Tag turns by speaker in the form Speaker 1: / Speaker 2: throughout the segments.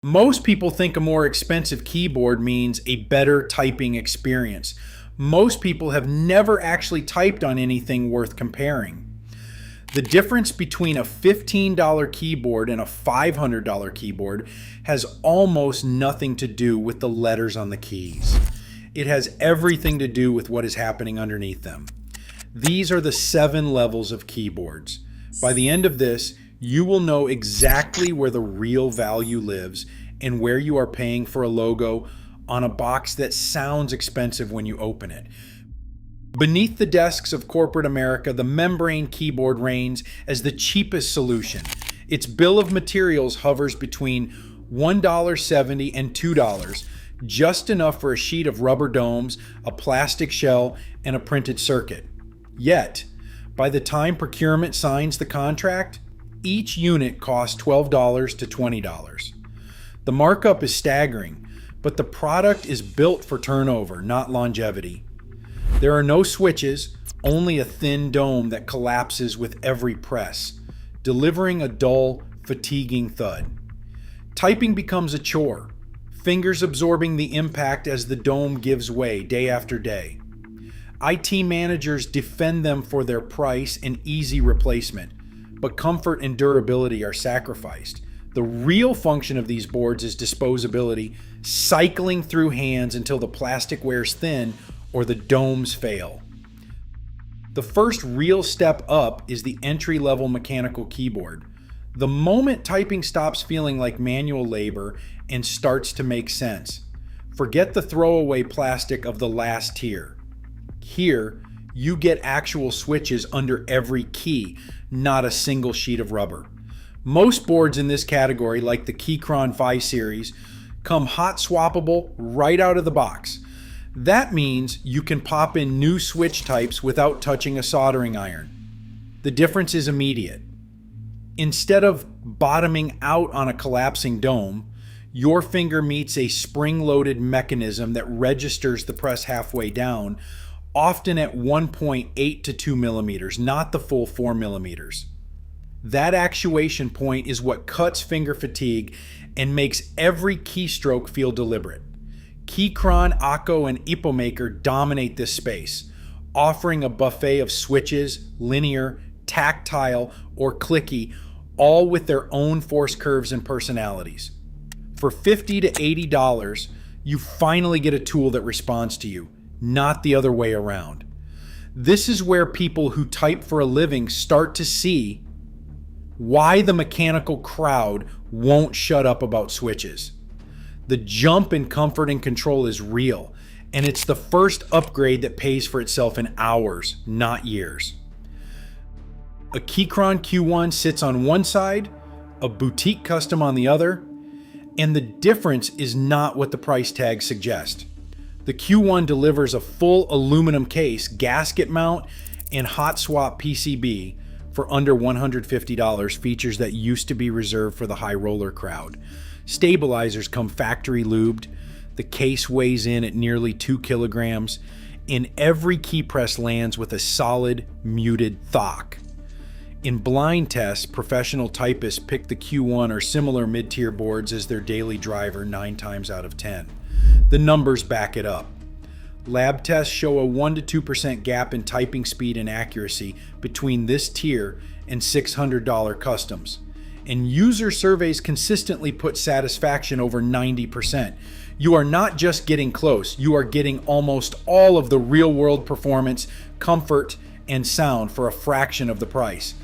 Speaker 1: Most people think a more expensive keyboard means a better typing experience. Most people have never actually typed on anything worth comparing. The difference between a $15 keyboard and a $500 keyboard has almost nothing to do with the letters on the keys. It has everything to do with what is happening underneath them. These are the 7 levels of keyboards. By the end of this, you will know exactly where the real value lives and where you are paying for a logo on a box that sounds expensive when you open it. Beneath the desks of corporate America, the membrane keyboard reigns as the cheapest solution. Its bill of materials hovers between $1.70 and $2, just enough for a sheet of rubber domes, a plastic shell, and a printed circuit. Yet, by the time procurement signs the contract, each unit costs $12 to $20. The markup is staggering, but the product is built for turnover, not longevity. There are no switches, only a thin dome that collapses with every press, delivering a dull, fatiguing thud. Typing becomes a chore, fingers absorbing the impact as the dome gives way day after day. IT managers defend them for their price and easy replacement, but comfort and durability are sacrificed. The real function of these boards is disposability, cycling through hands until the plastic wears thin or the domes fail. The first real step up is the entry-level mechanical keyboard. The moment typing stops feeling like manual labor and starts to make sense. Forget the throwaway plastic of the last tier. Here, you get actual switches under every key, not a single sheet of rubber. Most boards in this category, like the Keychron Phi series, come hot swappable right out of the box. That means you can pop in new switch types without touching a soldering iron. The difference is immediate. Instead of bottoming out on a collapsing dome, your finger meets a spring-loaded mechanism that registers the press halfway down, often at 1.8 to 2 millimeters, not the full 4 millimeters. That actuation point is what cuts finger fatigue and makes every keystroke feel deliberate. Keychron, Akko, and Ipomaker dominate this space, offering a buffet of switches, linear, tactile, or clicky, all with their own force curves and personalities. For $50 to $80, you finally get a tool that responds to you, not the other way around. This is where people who type for a living start to see why the mechanical crowd won't shut up about switches. The jump in comfort and control is real, and it's the first upgrade that pays for itself in hours, not years. A Keychron Q1 sits on one side, a boutique custom on the other, and the difference is not what the price tags suggest. The Q1 delivers a full aluminum case, gasket mount, and hot swap PCB for under $150, features that used to be reserved for the high roller crowd. Stabilizers come factory lubed, the case weighs in at nearly 2 kilograms, and every key press lands with a solid, muted thock. In blind tests, professional typists pick the Q1 or similar mid-tier boards as their daily driver 9 times out of 10. The numbers back it up. Lab tests show a 1 to 2% gap in typing speed and accuracy between this tier and $600 customs. And user surveys consistently put satisfaction over 90%. You are not just getting close, you are getting almost all of the real-world performance, comfort, and sound for a fraction of the price.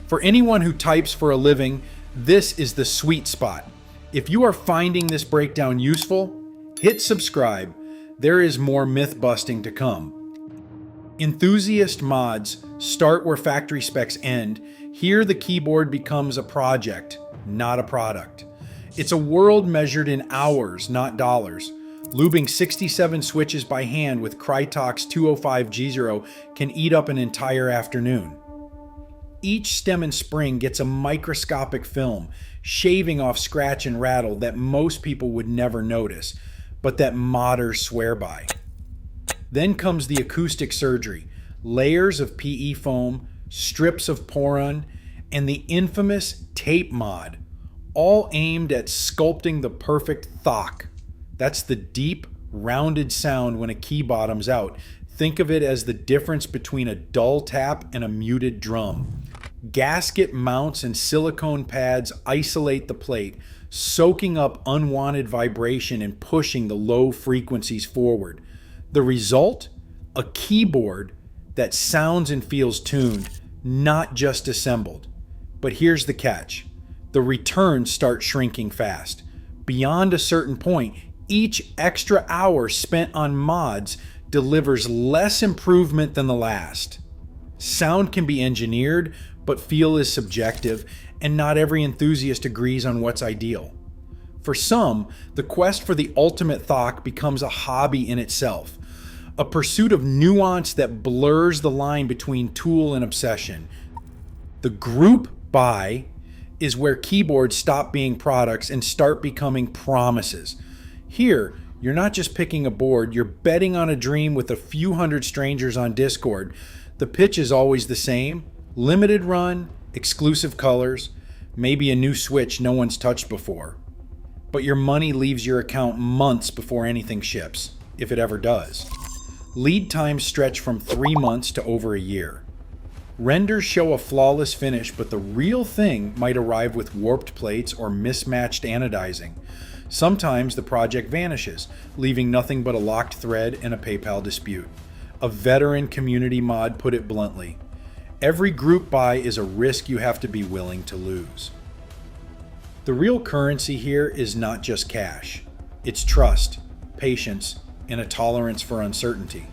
Speaker 1: For anyone who types for a living, this is the sweet spot. If you are finding this breakdown useful, hit subscribe. There is more myth busting to come. Enthusiast mods start where factory specs end. Here the keyboard becomes a project, not a product. It's a world measured in hours, not dollars. Lubing 67 switches by hand with Krytox 205G0 can eat up an entire afternoon. Each stem and spring gets a microscopic film, shaving off scratch and rattle that most people would never notice, but that modders swear by. Then comes the acoustic surgery, layers of PE foam, strips of Poron, and the infamous tape mod, all aimed at sculpting the perfect thock. That's the deep, rounded sound when a key bottoms out. Think of it as the difference between a dull tap and a muted drum. Gasket mounts and silicone pads isolate the plate, soaking up unwanted vibration and pushing the low frequencies forward. The result? A keyboard that sounds and feels tuned, not just assembled. But here's the catch. The returns start shrinking fast. Beyond a certain point, each extra hour spent on mods delivers less improvement than the last. Sound can be engineered, but feel is subjective, and not every enthusiast agrees on what's ideal. For some, the quest for the ultimate thock becomes a hobby in itself, a pursuit of nuance that blurs the line between tool and obsession. The group buy is where keyboards stop being products and start becoming promises. Here, you're not just picking a board, you're betting on a dream with a few hundred strangers on Discord. The pitch is always the same: limited run, exclusive colors, maybe a new switch no one's touched before. But your money leaves your account months before anything ships, if it ever does. Lead times stretch from 3 months to over a year. Renders show a flawless finish, but the real thing might arrive with warped plates or mismatched anodizing. Sometimes the project vanishes, leaving nothing but a locked thread and a PayPal dispute. A veteran community mod put it bluntly: every group buy is a risk you have to be willing to lose. The real currency here is not just cash. It's trust, patience, and a tolerance for uncertainty.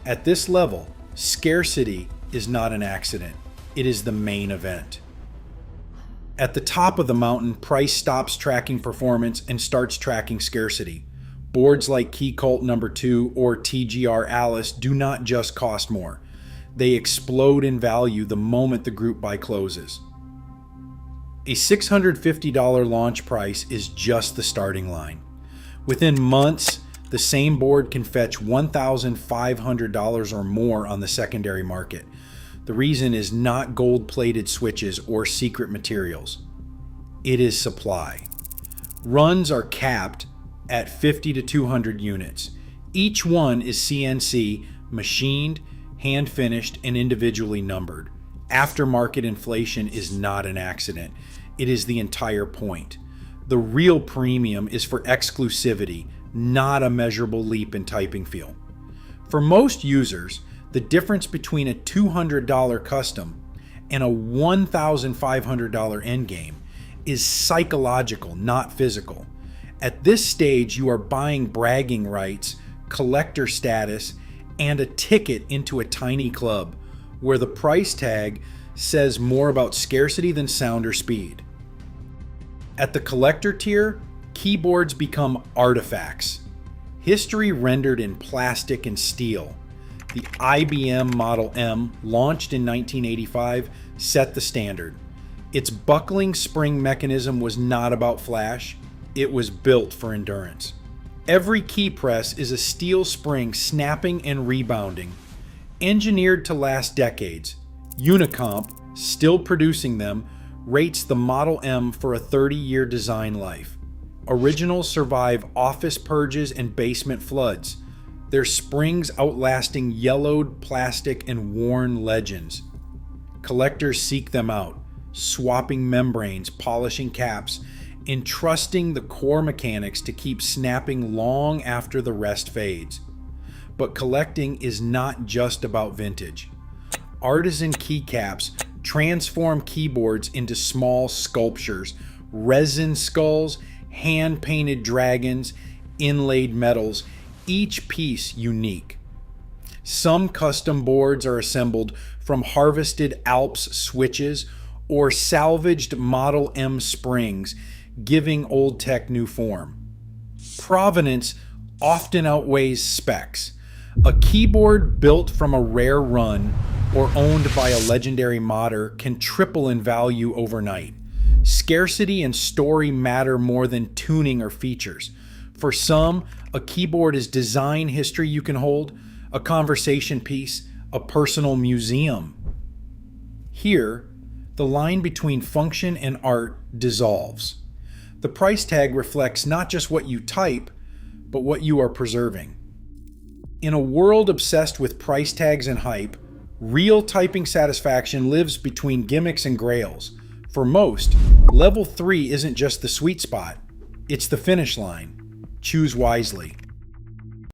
Speaker 1: At this level, scarcity is not an accident. It is the main event. At the top of the mountain, price stops tracking performance and starts tracking scarcity. Boards like Key Cult No. 2 or TGR Alice do not just cost more. They explode in value the moment the group buy closes. A $650 launch price is just the starting line. Within months, the same board can fetch $1,500 or more on the secondary market. The reason is not gold-plated switches or secret materials. It is supply. Runs are capped at 50 to 200 units. Each one is CNC, machined, hand-finished, and individually numbered. Aftermarket inflation is not an accident. It is the entire point. The real premium is for exclusivity, not a measurable leap in typing feel. For most users, the difference between a $200 custom and a $1,500 endgame is psychological, not physical. At this stage, you are buying bragging rights, collector status, and a ticket into a tiny club where the price tag says more about scarcity than sound or speed. At the collector tier, keyboards become artifacts. History rendered in plastic and steel. The IBM Model M, launched in 1985, set the standard. Its buckling spring mechanism was not about flash, it was built for endurance. Every key press is a steel spring snapping and rebounding. Engineered to last decades, Unicomp, still producing them, rates the Model M for a 30-year design life. Originals survive office purges and basement floods, their springs outlasting yellowed plastic and worn legends. Collectors seek them out, swapping membranes, polishing caps, entrusting the core mechanics to keep snapping long after the rest fades. But collecting is not just about vintage. Artisan keycaps transform keyboards into small sculptures, resin skulls, hand-painted dragons, inlaid metals, each piece unique. Some custom boards are assembled from harvested Alps switches or salvaged Model M springs, giving old tech new form. Provenance often outweighs specs. A keyboard built from a rare run or owned by a legendary modder can triple in value overnight. Scarcity and story matter more than tuning or features. For some, a keyboard is design history you can hold, a conversation piece, a personal museum. Here, the line between function and art dissolves. The price tag reflects not just what you type, but what you are preserving. In a world obsessed with price tags and hype, real typing satisfaction lives between gimmicks and grails. For most, level 3 isn't just the sweet spot, it's the finish line. Choose wisely.